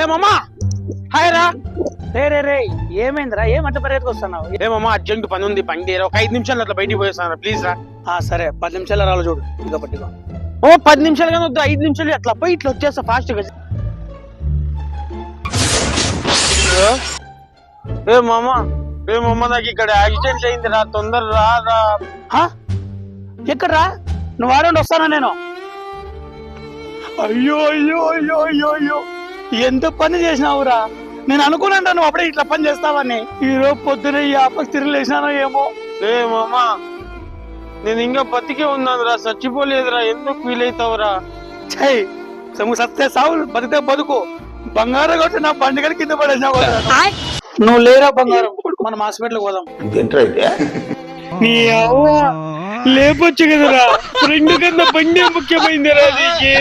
ఏ మామా హాయ్ రా. రే రే రే ఏమైందిరా? ఏమంటే పరిగెత్తుకు వస్తున్నావు? ఏమమ్మా అర్జెంట్ పని ఉంది, బండి ఒక 5 నిమిషాలు అట్లా బయటికి పోయేస్తాను ప్లీజ్ రా. సరే 10 నిమిషాలు రావాలి చూడు. ఇక పట్టిగా ఓ 10 నిమిషాలు కానీ వద్దు, 5 నిమిషాలు అట్లా పోయి ఇట్లా వచ్చేస్తా ఫాస్ట్ గా. ఏ మామ నాకు ఇక్కడ యాక్సిడెంట్ అయింది రా, తొందర రా. ఎక్కడ్రా? నువ్వు ఆడండి వస్తానా నేను. అయ్యో అయ్యో అయ్యో అయ్యో అయ్యో ఎంత పని చేసినావురా. నేను అనుకున్నాను నువ్వు అప్పుడే ఇట్లా పని చేస్తావని. ఈ రోజు పొద్దున ఈ ఆపకు తిరగలేసినానో ఏమో. ఏ మామా నేను ఇంకా బతికే ఉన్నాను రా, చచ్చిపోలేదురా. ఎందుకు ఫీల్ అవుతావురా? చై నువ్వు సత్తే సావు, బతికే బతుకు. బంగారం కొట్టి నా బండి కింద పడేసినావు. నువ్వు లేరా బంగారం, మనం హాస్పిటల్కి పోదాం. నీ అవ్వ లేపొచ్చు కదరా, ఫ్రెండ్ కన్నా బండి ముఖ్యమైందిరా నీకు.